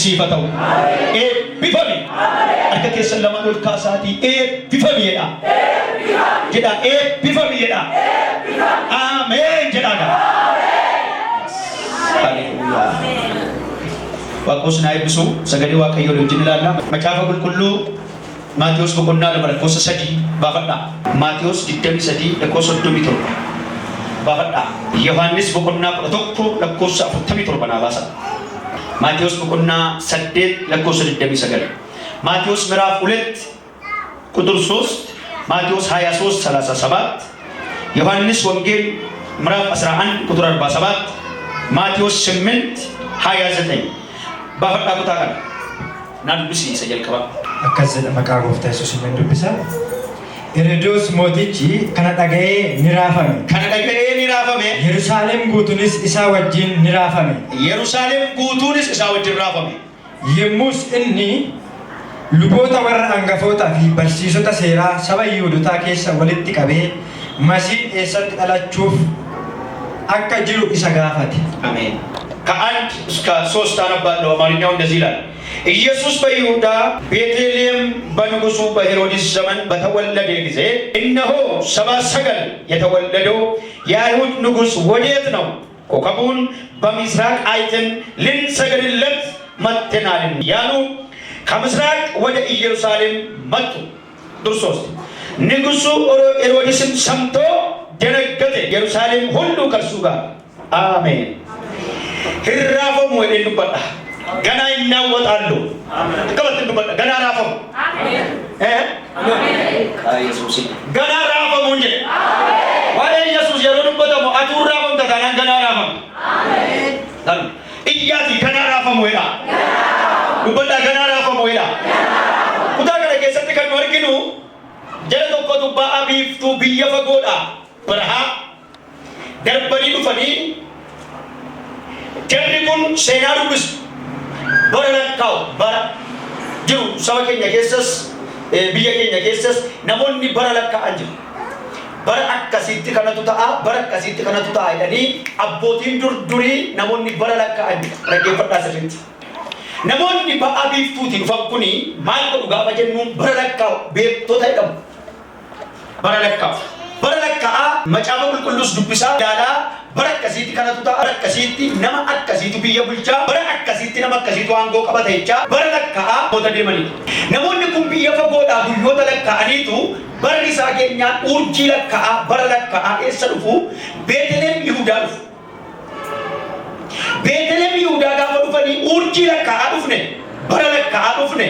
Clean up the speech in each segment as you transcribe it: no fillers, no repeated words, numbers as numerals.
sifatau. Bifami. Akka keessa lama ol kaasaati. Bifami jedha. Jedha bifami jedha. Amen jedhaga. Haleluya. Waaqos na eebbisu sagalee Waaqayyoo wajjin ilaalla. Macaafa qulqulluu Maatiyos boqonnaa lama lakkoofsa 3 baafadha. Maatiyos 23 lakkoofsa 37 baafadha. Yohaannis boqonnaa 11 lakkoofsa 47 naa baasa. Maatiyos boqonnaa 8 lakkoofsa 29. Maatiyos ምዕራፍ 2 ቁጥር 3 ማቴዎስ 23 37 ዮሐንስ ወንጌል ምዕራፍ 11 ቁጥር 47 ማቴዎስ 8 29 ባፈጣ ቁጣ ቀን ናዱሲ ሰጀልከባ akkasuma maqaa gooftaa Yesuusiin nan dubbisa. Heroodis mootichi kana dhaga'ee ni raafame. Yerusaalem guutuunis isaa wajjin ni raafame. Yemmus inni luboota warra hangafootaa fi barsiisota seeraa saba Yihuudootaa keessa walitti qabee Masiihin eessatti dhalachuuf akka jiru isa gaafate. Amen. ከአንድ እስከ 3 አነባለሁ። አማርኛው እንደዚህ ይላል። ኢየሱስ በይሁዳ ቤተልሔም በንጉሱ በሄሮድስ ዘመን በተወለደ ጊዜ እነሆ ሰብአ ሰገል የተወለደው የአይሁድ ንጉሥ ወዴት ነው? ኮከቡን በምስራቅ አይተን ልንሰግድለት መጥተናል ያሉ ከምስራቅ ወደ ኢየሩሳሌም መጡ። ቁጥር 3 ንጉሡ ሄሮድስም ሰምቶ ደነገጠ፣ ኢየሩሳሌም ሁሉ ከእርሱ ጋር አሜን ህራፈሙ ወደ ንበጣ ገና ይናወጣሉ። ከበት ንበጣ ገና ራፈሙ ኢየሱስ ገና ራፈሙ እንጂ ወይ ኢየሱስ የሮድበተሙ አቱራፈም ተታናን ገና ራፈሙ እያቲ ገና ራፈሙ ወይላ ንበጣ ገና ራፈሙ ወይላ ኩታ ገለ ከሰት ከኖርኪኑ ጀለ tokko ዱባ አቢፍቱ ብየፈጎዳ በረሃ ደርበኒ ዱፈኒ jarri kun seenaa dubbisu bara lakkaa'u bara jiru saba keenya keessas biyya keenya keessas namoonni bara lakkaa'an jiru. Bara akkasitti kanatu ta'a, bara akkasitti kanatu ta'a jedhanii abbootiin durii namoonni bara lakkaa'an jiru. Dhaggeeffadhaa sirriitti. Namoonni ba'a biiftuutiin dhufan kuni maal godhu gaafa jennuun bara lakkaa'u beektota jedhamu. Bara lakkaa'u. Bara lakkaa'aa macaafa qulqulluus dubbisaa ilaalaa bara akkasitti kanatu ta'a, bara akkasitti nama akkasiitu biyya bulchaa, bara akkasitti nama akkasiitu aangoo qabata jechaa bara lakkaa'aa namoota deemanii. Namoonni kun biyya fagoodhaa guyyoota lakkaa'aniitu barri isaa keenyaan urjii lakkaa'aa bara lakkaa'aa eessa dhufu? Beetlehem Yihuudaa dhufu. Beetlehem Yihuudaa gaafa dhufanii urjii lakkaa'aa dhufne, bara lakkaa'aa dhufne.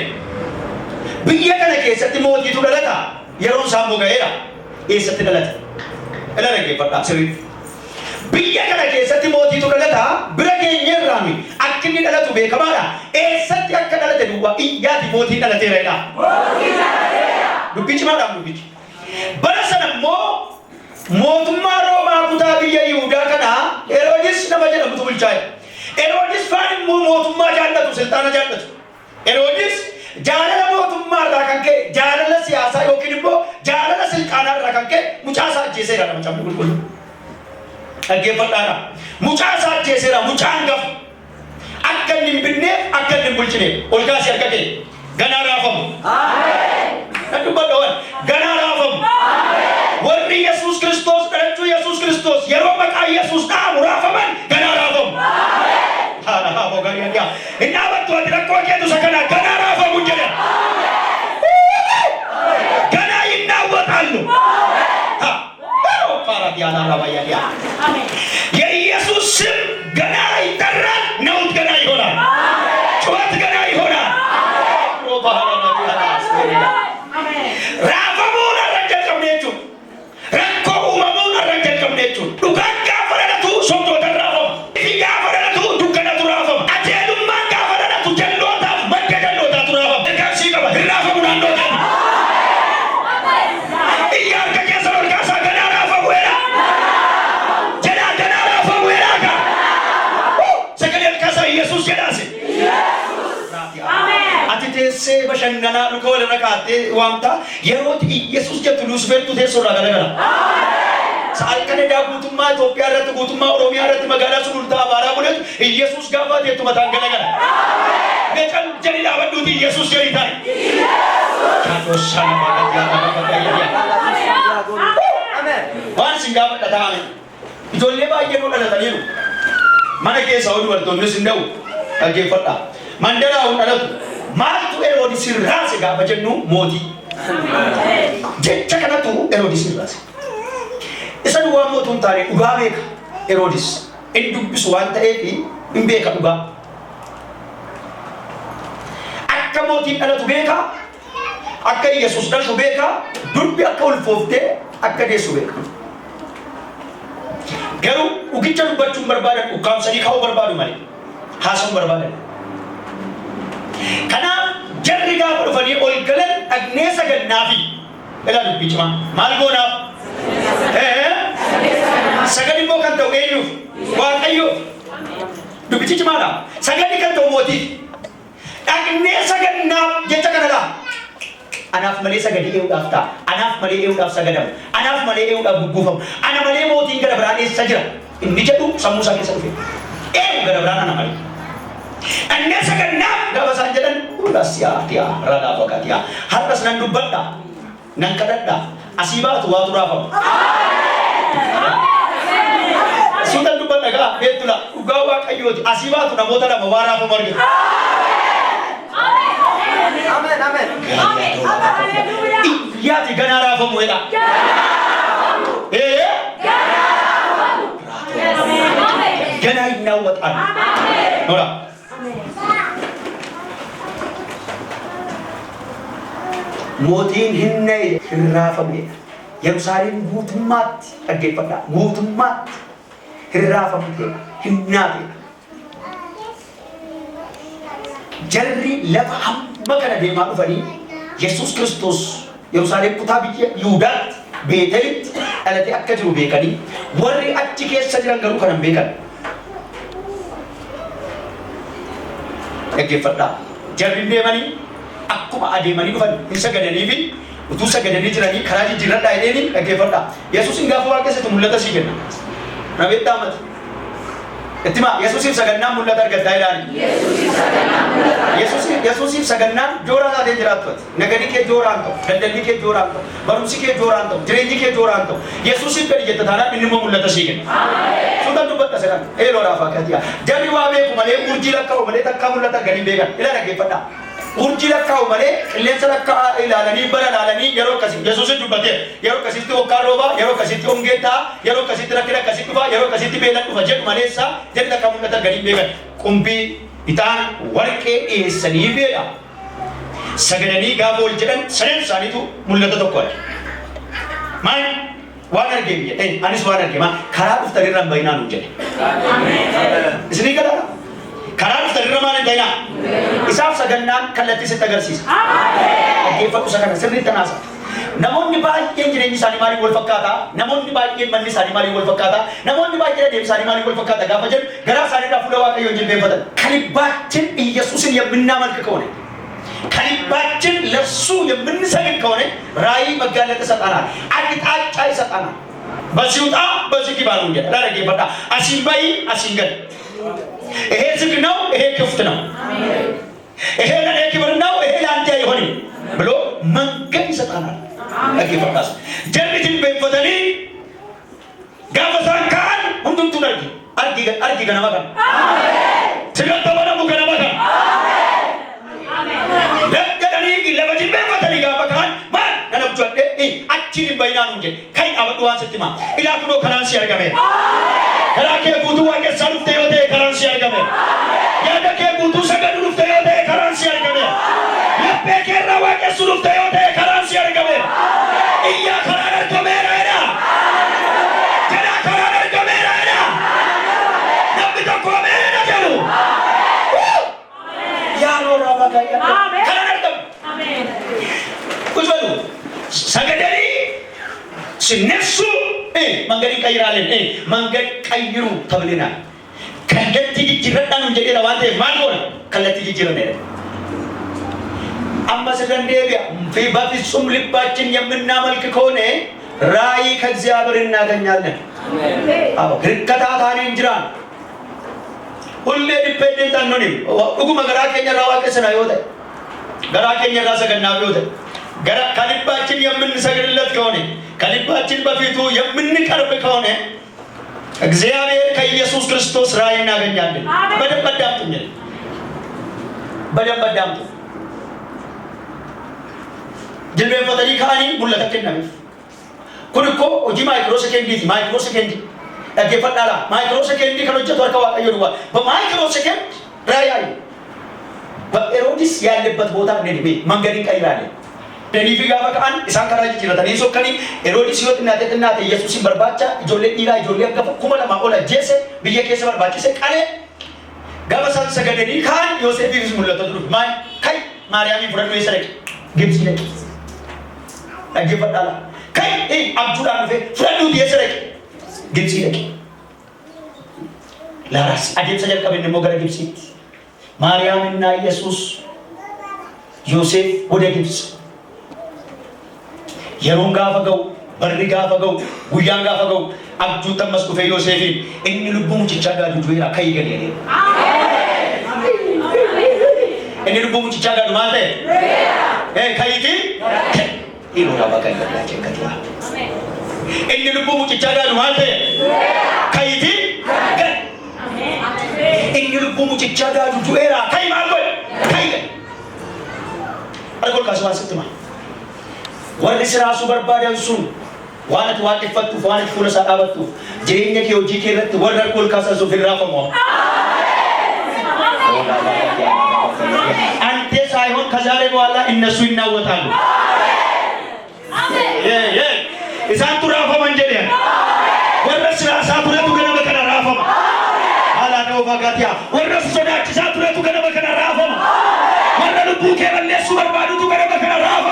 Biyya kana keessatti mootiitu dhalata. Yeroon isaa immoo ga'eera. Eessatti dhalate? Ila dhaggeeffadhaa sirriitti. Biyya kana keessatti mootiitu dhalata. Bira keenyarraami akka inni dhalatu beekamaadha. Eessatti akka dhalate duwwaa iyyaati mootii dhalateera jedha. Dubbichi maadhaaf dubbichi. Bara sana immoo mootummaa Roomaa kutaa biyya Yihuudaa kana Heroodis nama jedhamutu bulchaa'e. Heroodis faan immoo mootummaa jaallatu, siltaana jaallatu. Heroodis jaalala mootummaa irraa kan ka'e, jaalala siyaasaa yookiin immoo jaalala siltaanaa irraa kan ka'e mucaa isaa ajjeeseera nama cabni qulqullu. Dhaggeeffadhaadha. Mucaa isaa ajjeeseera, mucaa hangafa. Akka inni hin binneef, akka inni hin bulchineef. Ol kaasee akka ka'e. Ganaa raafamu. Kan dubbadha ganaa raafamu. Warri Yesuus Kiristoos dhalachuu Yesuus Kiristoos yeroo maqaa Yesuus dhaamu raafaman ganaa raafamu. Haala haafoo gaarii adiyaa. Hin dhaabattu ati rakkoo keetu isa kanaa ganaa raafamu jedhe. Ganaa hin dhaawwatallu. ያና 라ባያያ አሜን የኢየሱስ ስም ገና ይጠራል ነውጥ ገና ይሆናል ጩኸት ገና ይሆናል አሜን ራፈሙን አረጀቀምኔቹ ረኮ ኡመሙን አረጀቀምኔቹ ዱጋጋ ፈረደቱ ሶቶ ተራፈ ፊጋ ፈረደቱ ዱከነቱ ራፈም አቴዱማ ጋፈረደቱ ጀሎታ መገደሎታ ተራፈ ደጋሲ ገባ ራፈሙን አንዶታ se bashangana luka wala rakate wamta yerot Yesus jettu Lucifertu tesso ragalagala saal kanada gutumma Ethiopia rat gutumma Oromia rat magala sulta abara bulet Yesus gafa jettu matangalagala Becal jadi dapat duti Yesus jadi tay. Kau sana banget ya ya. Amen. Wan singgah datang. Ijoollee baay'ee nu dhalataniiru. Mana keessa oduu bartoonni sinda'u dhaggeeffadha. Mandaraa hun dhalatu. Maaltu Heroodis irraase gaafa jennu mootii. Jecha kanatu Heroodis irraase. Isa duwwaa mootuun taane dhugaa beeka Heroodis. Inni dubbisu waan ta'eef hin beeka dhugaa. Akka mootiin dhalatu beeka. Akka Yesuus dhalatu beeka. Dubbi akka ulfooftee akka deessu beeka. Garuu ugicha dubbachuun barbaadan ukkaamsanii ka'uu barbaadu malee haasa'uu barbaadan. Kanaaf jarri gaafa dhufanii ol galan dhagnee sagannaafi ilaa dubbichi maal goonaaf? Sagan immoo kan ta'u eenyuuf? Waaqayyoof. Dubbichi maadha? Saganni kan ta'u mootiif. Dhagnee sagannaaf jecha kanadha. Anaaf malee sagadii eeguudhaaf ta'a. Anaaf malee eeguudhaaf sagadamu. Anaaf malee eeguudhaaf gugguufamu. Ana malee mootiin gara biraan eessa jira? Inni jedhu sammuu isaa keessa dhufe. Eegu gara biraan ana malee. Annee sagannaaf gaafa isaan jedhan ulasiyaatiyaa raadhaa fakkaatiyaa. Har'as nan dubbadha. Nan kadhadha. Asii baatu waatu raafamu. Suutan dubbadha gaa beektula dhugaa waaqayyooti. Asii baatu namoota lama waa raafamu argina. Amen. Amen. Yaati ganaa raafamu jedha. Ganaa hin naawwataan. Noora. Mootiin hin raafamedha. Yerusaalem guutummaatti dhaggeeffadhaa. Guutummaatti hin raafamtedha. Hin naafedha. Jarri lafa hamma kana deemaa dhufanii Yesuus Kiristoos Yerusaalem kutaa biyya Yihuudaatti Beetelitti dhalatee akka jiru beekanii warri achi keessa jiran garuu kana hin beekan. Dhaggeeffadhaa. Jarri deemanii akkuma adeemanii dhufan hin sagadanii fi utuu sagadanii jiranii karaa jijjiirradhaa jedheeni dhaggeeffadhaa. Yesuusin gaafa waan keessatti mul'ata sii kenna. Nabeettaa mati. Ittima Yesuusiif sagannaan mul'ata argattaa jedhaani. Yesuusiif sagannaan jooraan taatee jiraattu ati. Nagadii kee jooraan ta'u, daldalli kee jooraan ta'u, barumsi kee jooraan ta'u, jireenyi kee jooraan ta'u. Yesuusiif gadi jetta taanaan inni immoo mul'ata sii kenna. Suutan dubbadha sedhan eeloodhaaf akkatiyaa. Jarri waa beeku malee urjii lakkaa'u malee takkaa mul'ata arganii beekan. Ilaa dhaggeeffadhaa. Urjii lakkaa'u malee qilleensa lakkaa ilaalanii bara ilaalanii yeroo akkasii Yesuusin dubbatee yeroo akkasitti hokkaa roobaa yeroo akkasitti hongee ta'a yeroo akkasitti rakkina akkasitti dhufa yeroo akkasitti beelan dhufa jedhu maleessa jedhu takka mul'ata arganii beekan. Qumbii ixaana warqee dhiyeessanii beedha. Sagadanii gaafa ol jedhan sadan isaaniitu mul'ata tokko arge. Maal waan argee biyya anis waan arge maal karaa dhuftanirra hin bayinaa nuun jedhe. Isinii galaadha. Karaa dhuftanirra maal hin bayinaa? Isaaf sagannaan kallattii sitti agarsiisa. Dhaggeeffadhu isa kana sirriitti naasa. Namoonni baay'een jireenyi isaanii maaliin wal fakkaata? Namoonni baay'een manni isaanii maaliin wal fakkaata? Namoonni baay'een adeemsi isaanii maaliin wal fakkaata? Gaafa jedhu garaa isaaniirraa fuula Waaqayyoon jilbeenfatan. ከልባችን ኢየሱስን የምናመልክ ከሆነ ከልባችን ለሱ የምንሰግድ ከሆነ ራእይ መጋለጥ ይሰጠናል፣ አቅጣጫ ይሰጠናል። በዚህ ውጣ በዚህ ግባ ነው እንጂ ለረገፈታ አሲንባይ አሲንገል ይሄ ዝግ ነው፣ ይሄ ክፍት ነው፣ ይሄ ለኔ ክብር ነው፣ ይሄ ለአንተ አይሆንም ብሎ መንገድ ይሰጠናል። ለገፈታስ ጀርቢትን በፈተኒ ጋፈሳን ካን ሁንቱን ቱነርጊ አርጊ ገናማ ካን ስለተባለ ሙከናማ ካን ለገዳኒ ለበጅን በፈተኒ ጋፈካን ማን ነብጆደ አቺን በይናኑ እንጂ ከይ አበዱዋን ስትማ ኢላኩዶ ከራንሲ ያርገመ ከራኬ ጉቱ ዋቄ ሰሉፍተ yote ከራንሲ ያርገመ ያደከ ጉቱ ሰገዱ ሉፍተ yote ከራንሲ ያርገመ ለበከራ ዋቄ ሰሉፍተ yote ከራንሲ ያርገመ ኢያ ከራረ ተመራራ ከራ ከራረ ተመራራ ነብቶ ኮሜራ ጀሉ ያሎ ራባጋያ ከራረ አሜን ኩዝበሉ ሰገደሪ ሲነሱ መንገድ ይቀይራለን መንገድ ቀይሩ ተብለናል። ከለቲ ጅጅረዳን እንጂ ለዋንተ ማን ሆነ ከለቲ ጅጅረነ አማሰደንዴቢያ በፍጹም ልባችን የምናመልክ ከሆነ ራእይ ከእግዚአብሔር እናገኛለን። አዎ ርከታታኔ እንጅራን ሁሌ ዲፔንደንት አንሆንም። ኡጉማ ገራ ከኛ ራዋቀ ሰናዮተ ገራ ከኛ ራሰ ገናቢዮተ ገራ ከልባችን የምንሰግድለት ከሆነ ከልባችን በፊቱ የምንቀርብ ከሆነ እግዚአብሔር ከኢየሱስ ክርስቶስ ራእይ እናገኛለን። በደንብ አዳምጡኝ፣ በደንብ አዳምጡ። ጅልቤፈተኒ ካኒ ሙለተከናሚ ኩንኮ ኦጂ ማይክሮ ሰከንድ እገፈዳላ ማይክሮ ሰከንድ ከሎጀት ወርከ ዋቀዩ ነው በማይክሮ ሰከንድ ራእይ በኤሮዲስ ያለበት ቦታ እንደኔ መንገድ ይቀይራል። ደኒፊ ጋበቃን ኢሳን ከራጅ ይችላል እኔ ሶከኒ ኤሮዲስ ይወጥ እናቴና ኢየሱስን በርባቻ ጆሌ ዲራ ጆሌ ገፈ ኩመለ ማቆላ ጄሴ ብዬ ከሰ በርባችሰ ቃለ ጋበሳን ሰገደኒ ካን ዮሴፍ ይብስ ሙለተቱ ማይ ካይ ማርያም ፍረዱ ይሰረቅ ግብጽ ይለቅ እገፈዳላ ካይ አብዱላ ነው ፍረዱ ይሰረቅ ግብጽ ይለቅ ላራስ አዲስ ሰጀልከ በእነ ሞገረ ግብጽ ማርያምና ኢየሱስ ዮሴፍ ወደ ግብጽ የሮን ጋፈገው በሪ ጋፈገው ጉያን ጋፈገው አብጁ ተመስኩ ፈ ዮሴፍ እኒ ልቡ ሙጭቻ ጋዱ ጆይራ ከይገል የለ እኒ ልቡ ሙጭቻ ጋዱ ማለት ከይቲ ኢሎራ ባካይ ያቸ ከቲያ እኒ ልቡ ሙጭቻ ጋዱ ማለት ከይቲ እኒ ልቡ ሙጭቻ ጋዱ ጆይራ ከይ ማለት ከይገል አልኮል ካስዋን ስትማ ወርስ ራሱ በርባዳንሱ ዋነት ዋቅፈቱ ዋነት ፉለሳ አበቱ ጀኛ ከዮጂ ከረት ወርደር ኮል ካሳሱ ፍራፈሞ አንተ ሳይሆን ከዛሬ በኋላ እነሱ ይናወጣሉ። አሜን ኢሳቱ ራፈሞ እንጀለ ወርስ ራሳ ቱረቱ ገና በከራ ራፈሞ አላዶ ባጋቲያ ወርስ ሶዳች ሳቱረቱ ገና በከራ ራፈሞ ወርደር ቡኬ በለሱ በርባዱቱ ገና በከራ ራፈሞ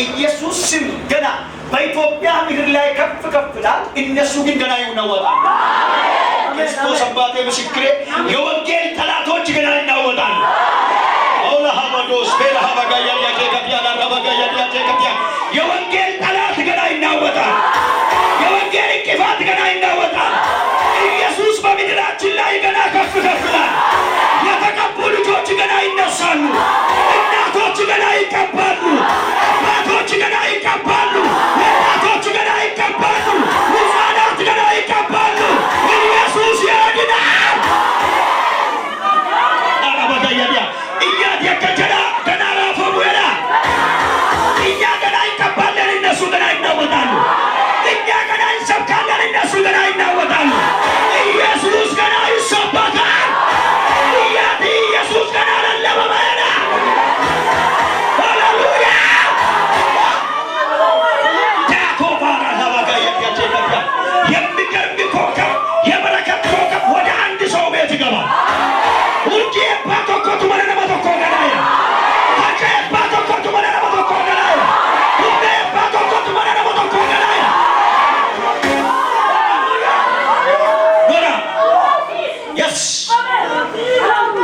ኢየሱስ ስም ገና በኢትዮጵያ ምድር ላይ ከፍ ከፍላል። እነሱ ግን ገና ይናወጣሉ። ክርስቶስ አባቴ ምስክሬ የወንጌል ጠላቶች ገና ይናወጣሉ። አላህ ሀባዶስ በላህ ባጋያ ያከከቲያ ላባጋያ ያከከቲያ የወንጌል ጠላት ገና ይናወጣል። የወንጌል እንቅፋት ገና ይናወጣል። ኢየሱስ በምድራችን ላይ ገና ከፍ ከፍላል። የተቀቡ ልጆች ገና ይነሳሉ። እናቶች ገና ይቀባሉ። አባቶች ገና ይቀባሉ። ወጣቶች ገና ይቀባሉ። ሕፃናት ገና ይቀባሉ። ኢየሱስ ያድናል። አባጋያዲያ እያት የከጀዳ ገና ራፈሙላ እኛ ገና ይቀባለን። እነሱ ገና ይናወጣሉ። እኛ ገና ይሰብካለን። እነሱ ገና ይናወጣሉ። ኢየሱስ ገና ይሰበካል። ኢየሱስ ገና ለለበበና ሃሌሉያ ታኮባራ ለባጋያ ያቸከታ የሚገርም ኮከብ የበረከት ኮከብ ወደ አንድ ሰው ቤት ይገባል። ውጪ ባቶኮቱ ማለት ነው። ባቶኮቱ ገናይ ታጨ ባቶኮቱ ማለት ነው። ባቶኮቱ ገናይ ውጪ ባቶኮቱ ማለት ነው። ባቶኮቱ ገናይ ወራ yes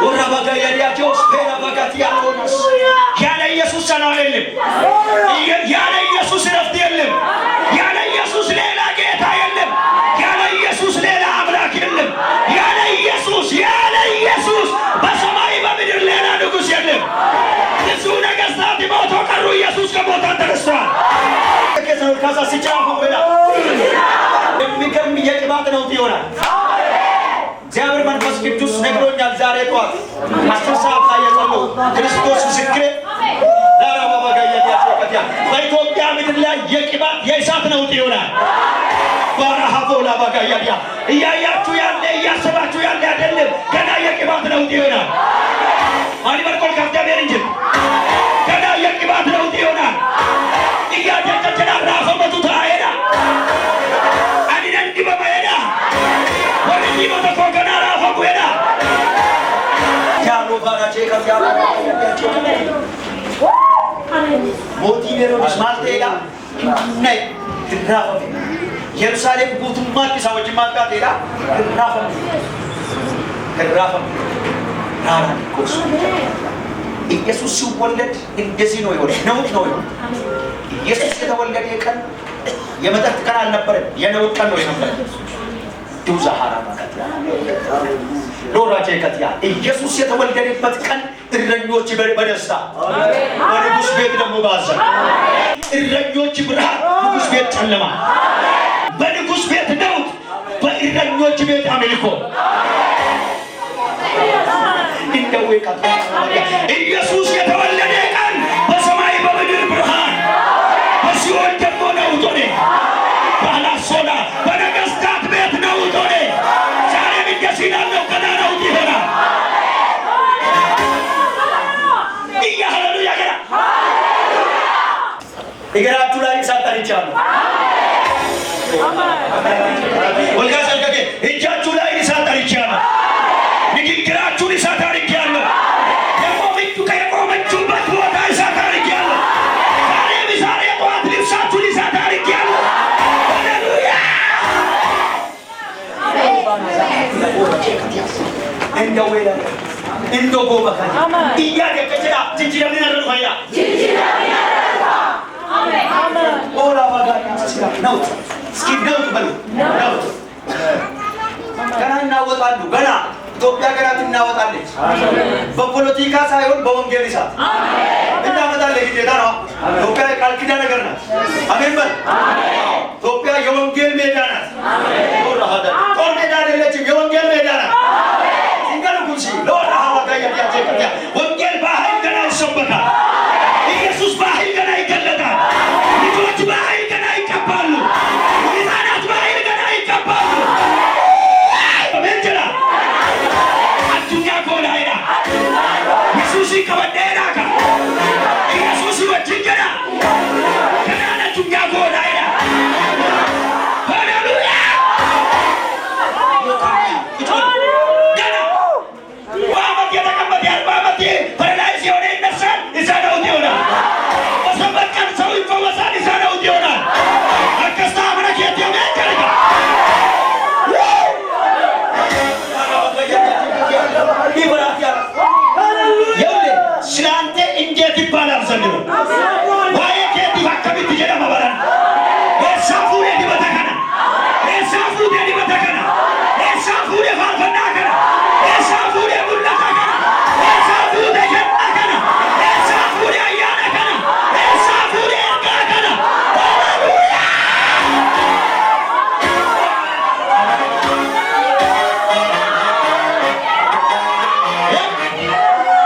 ወራ ባጋያ ያጆስ ፔራ ባጋቲያ ሆነስ ያለ ኢየሱስ ሰላም የለም። ያለ ኢየሱስ ረፍት የለም። ያለ ኢየሱስ ሌላ ጌታ የለም። ያለ ኢየሱስ ሌላ አምላክ የለም። ያለ ኢየሱስ በሰማይ በምድር ሌላ ንጉሥ የለም። ብዙ ነገሥታት ሞተው ቀሩ። ኢየሱስ ከሞት ተነስቷል። ከሰው ካሳ ሲጫፉ ወላ የሚገርም የቅባት ነው ይሆናል። እግዚአብሔር መንፈስ ቅዱስ ነግሮኛል። ዛሬ ጠዋት 10 ሰዓት ላይ የጸለው ክርስቶስ ምስክሬ ላራ ባባጋያ ያቸከ ከቲያ በኢትዮጵያ ምድር ላይ የቅባት የእሳት ነውጥ ይሆናል። ባራሃቦላ ባጋያያ እያያችሁ ያለ እያሰባችሁ ያለ አይደለም። ገና የቅባት ነውጥ ይሆናል። ማን በርቆል ከፍተቤር እንጂ ገና የቅባት ነውጥ ይሆናል። እያደረገና ራፈመቱ ታይና አዲነን ዲበማይና ወንዲ መተኮከና ራፈሙና ያሎ ባራቼ ከፍያ ሞቲቬሮስ ማልቴላ ነይ ድራፈም ኢየሩሳሌም ጉቱማት ሰዎች ማጣት ሄዳ ድራፈም ናራ ኮስ ኢየሱስ ሲወለድ እንደዚህ ነው ይሆነ ነው ይሆነ ኢየሱስ የተወለደ ቀን የመጠጥ ቀን አልነበረም፣ የነውጥ ቀን ነው የነበረው። ዱዛ ሐራማ ከቲያ ሎራጄ ከቲያ ኢየሱስ የተወለደበት ቀን እረኞች በደስታ በንጉሥ ቤት ደግሞ ባዘን እረኞች ብርሃን፣ ንጉሥ ቤት ጨለማ፣ በንጉሥ ቤት ነውጥ፣ በእረኞች ቤት አምልኮ እንደው ኢየሱስ የተወለደ ቀን በሰማይ በምድር ብርሃን፣ በሲኦል ደግሞ ነውጥ ሆነ። ባላሶላ በነገሥታት ቤት ነውጥ ሆነ። ዛሬም እንደዚህ ያለው ገና ነውጥ ይሆናል። ሃሌሉያ ገና እግራችሁ ላይ እሳት አድርጌአለሁ። ወልጋ ሰልከቴ እጃችሁ ላይ እሳት አድርጌአለሁ። ንግግራችሁን እሳት አድርጌአለሁ። የቆመችሁበት ቦታ እሳት አድርጌአለሁ። ዛሬ ጠዋት ልብሳችሁን እሳት አድርጌአለሁ። ሃሌሉያ እንደው ወይላ እንደው ጎበካ እያደከችላ ጅንጅረምን አረፋያ ኦላ ባጋኛ ነው። እስኪ ነውጥ በሉ ነውጥ ገና እናወጣሉ። ገና ኢትዮጵያ ገና ትናወጣለች። በፖለቲካ ሳይሆን በወንጌል እሳት እናመጣለን። ግዴታ ነው። ኢትዮጵያ ቃል ኪዳን ነገር ናት። አሜን በል። ኢትዮጵያ የወንጌል ሜዳ ናት። ጦር ሜዳ አይደለችም፣ የወንጌል ሜዳ ናት። ሲንገሉ ኩሲ ለወራ ባጋኛ ያጀከያ ወንጌል በኃይል ገና ይሰበካል። ኢየሱስ በኃይል ገና ይገለጣል። ልጆች በኃይል ገና ይቀባሉ። ሕፃናት በኃይል ገና ይቀባሉ። በመንጀላ አዱኛ ኮላይና ኢየሱስ ከወደናካ ኢየሱስ ወጅገና ገና አዱኛ ኮላይና ሃሌሉያ ገና ዋመት የተቀመጠ ያልባመት ፓራላይዝ የሆነ ይነሳል። ይዛነው ይሆናል። በሰንበት ቀን ሰው ይፈወሳል። ይዛነው ይሆናል። አከስታ አመረከት የሚያደርጋ ስላንተ እንዴት ይባላል ዘንድሮ ዋዬ ከዲ ባከቢት ጀዳማ ባላን የሳፉሬ ዲበተከና የሳፉሬ ዲበተከና የሳፉሬ ፋልፈና ከና የሳፉሬ ቡላታ ከና የሳፉሬ ጀናከና የሳፉሬ አያና ከና የሳፉሬ ጋከና ሃሌሉያ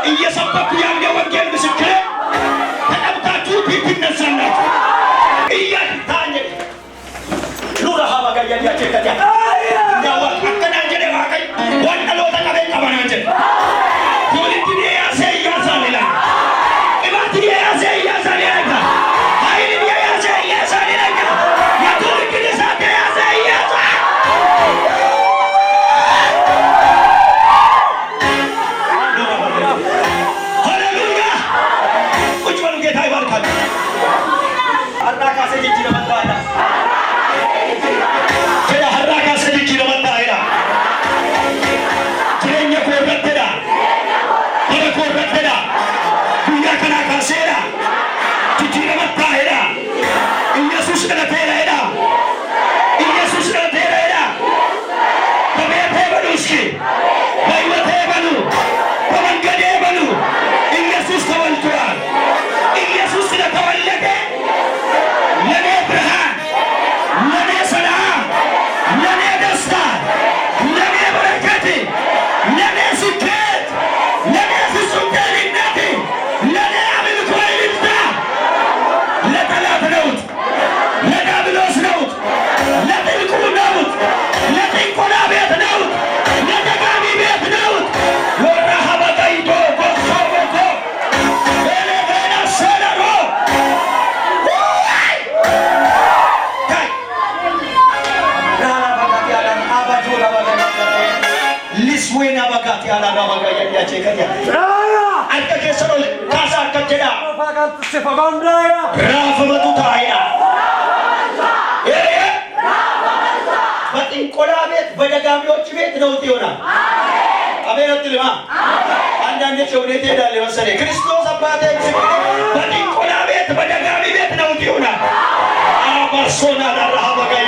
እየሰበኩ ያለ ወንጌል ምስክር ተቀብታችሁ ትነሳላችሁ። እያታኝ ሉራ ሀባጋያ ያቸከታ ያው አከናጀለ ዋቀይ ወንደሎ ተቀበል ቀበናጀ ዩሊቲ ያሰ ያሳለላ ኢባቲ ያሰ ያሳለላ ሃይሊ ያሰ ያሳለላ ያቱልክ ለሳተ ያሰ ያሳ ሃሌሉያ ቁጭ በሉ። ጌታ ይባርካል። አራካ ሰጂጂ ለመጣና ከዳ አራካ ሰጂጂ ለመጣና ትሬኛ ኮረተዳ ኮረተዳ ዱያ ከና ካሴዳ ጂጂ ለመጣና ኢየሱስ ለተራ ሄዳ ኢየሱስ ለተራ ሄዳ በቤቴ በሉ እስኪ በሕይወቴ በሉ በመንገዴ በሉ ኢየሱስ ተወልዷል። ኢየሱስ ስለተወለደ ለኔ ብርሃን፣ ለኔ ሰላም፣ ለኔ ደስታ፣ ለኔ በረከት፣ ለኔ ስኬት፣ ለኔ ፍጹም ጤንነት፣ ለኔ አምልኮ ይብዛ። kanatti sifa gondaya. Raafamatu taa'edha. በጥንቆላ ቤት በደጋሚዎች ቤት ነውጥ ይሆናል። አሜን አትልማ? አንዳንዴ ሰውነት ይሄዳል መሰለኝ። ክርስቶስ አባቴ በጥንቆላ ቤት በደጋሚ ቤት ነውጥ ይሆናል። አባርሶና ዳራሃ በጋይ